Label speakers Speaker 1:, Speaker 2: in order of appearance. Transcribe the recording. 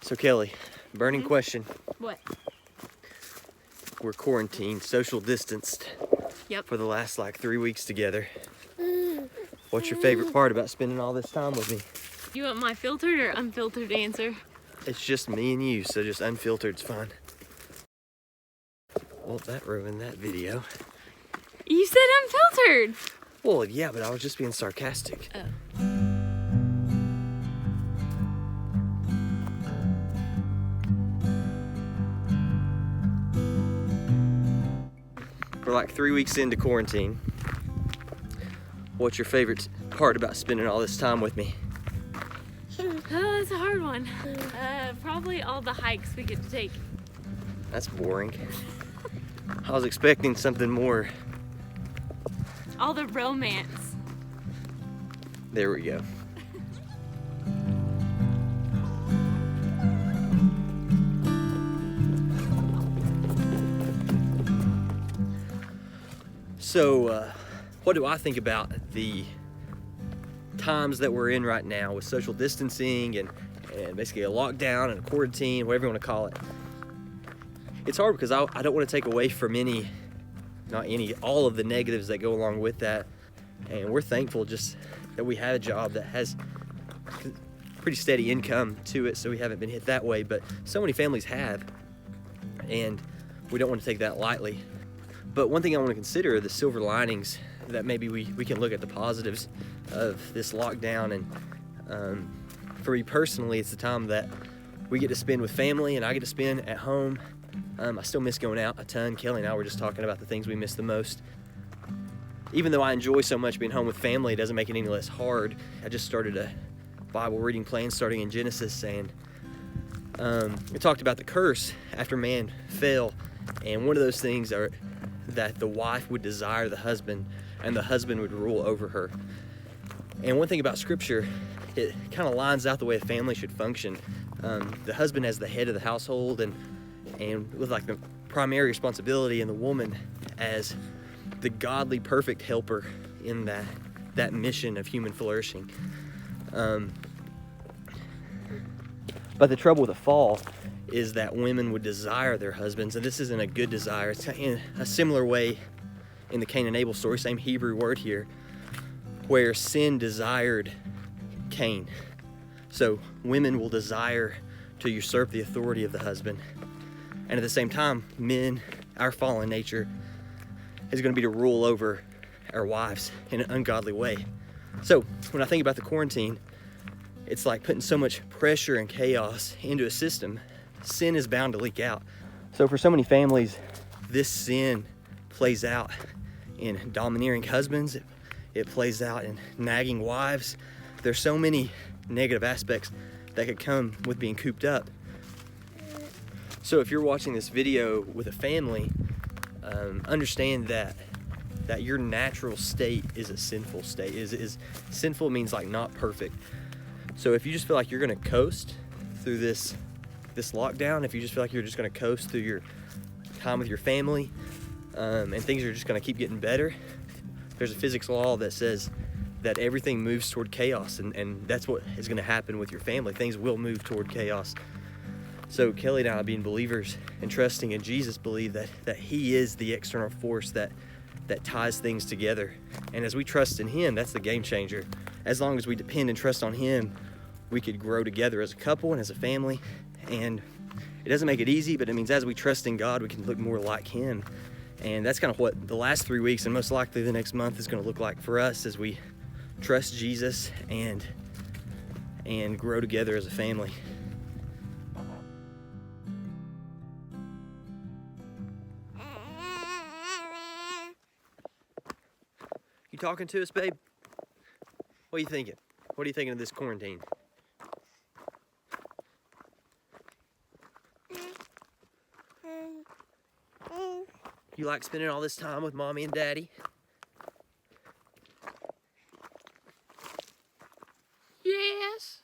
Speaker 1: So Kelly, burning question.
Speaker 2: What?
Speaker 1: We're quarantined, social distanced
Speaker 2: Yep.
Speaker 1: for the last like 3 weeks together. What's your favorite part about spending all this time with me?
Speaker 2: You want my filtered or unfiltered answer?
Speaker 1: It's just me and you, so just unfiltered's fine. Well, that ruined that video.
Speaker 2: You said unfiltered.
Speaker 1: Well, yeah, but I was just being sarcastic.
Speaker 2: Oh.
Speaker 1: We're like 3 weeks into quarantine. What's your favorite part about spending all this time with me?
Speaker 2: Oh, that's a hard one. Probably all the hikes we get to take.
Speaker 1: That's boring. I was expecting something more.
Speaker 2: All the romance.
Speaker 1: There we go. So, what do I think about the times that we're in right now with social distancing and basically a lockdown and a quarantine, whatever you want to call it? It's hard because I don't want to take away from all of the negatives that go along with that. And we're thankful just that we have a job that has pretty steady income to it, so we haven't been hit that way, but so many families have, and we don't want to take that lightly. But one thing I want to consider are the silver linings, that maybe we can look at the positives of this lockdown. And for me personally, it's the time that we get to spend with family and I get to spend at home. I still miss going out a ton. Kelly and I were just talking about the things we miss the most. Even though I enjoy so much being home with family, it doesn't make it any less hard. I just started a Bible reading plan starting in Genesis, and it talked about the curse after man fell. And one of those things are that the wife would desire the husband and the husband would rule over her. And one thing about scripture, it kind of lines out the way a family should function. The husband as the head of the household and with like the primary responsibility, and the woman as the godly perfect helper in that mission of human flourishing. But the trouble with the fall is that women would desire their husbands, and this isn't a good desire. It's in a similar way in the Cain and Abel story, same Hebrew word here, where sin desired Cain. So women will desire to usurp the authority of the husband. And at the same time, men, our fallen nature, is going to be to rule over our wives in an ungodly way. So when I think about the quarantine, it's like putting so much pressure and chaos into a system. Sin is bound to leak out. So for so many families, this sin plays out in domineering husbands. It plays out in nagging wives. There's so many negative aspects that could come with being cooped up. So if you're watching this video with a family, understand that your natural state is a sinful state. Is sinful means like not perfect. So if you just feel like you're gonna coast through this lockdown, if you just feel like you're just gonna coast through your time with your family, and things are just gonna keep getting better, there's a physics law that says that everything moves toward chaos, and that's what is gonna happen with your family. Things will move toward chaos. So Kelly and I, being believers and trusting in Jesus, believe that He is the external force that ties things together. And as we trust in Him, that's the game changer. As long as we depend and trust on Him, we could grow together as a couple and as a family. And it doesn't make it easy, but it means as we trust in God, we can look more like Him. And that's kind of what the last 3 weeks and most likely the next month is going to look like for us as we trust Jesus and grow together as a family. You talking to us, babe? What are you thinking? What are you thinking of this quarantine? You like spending all this time with mommy and daddy?
Speaker 2: Yes.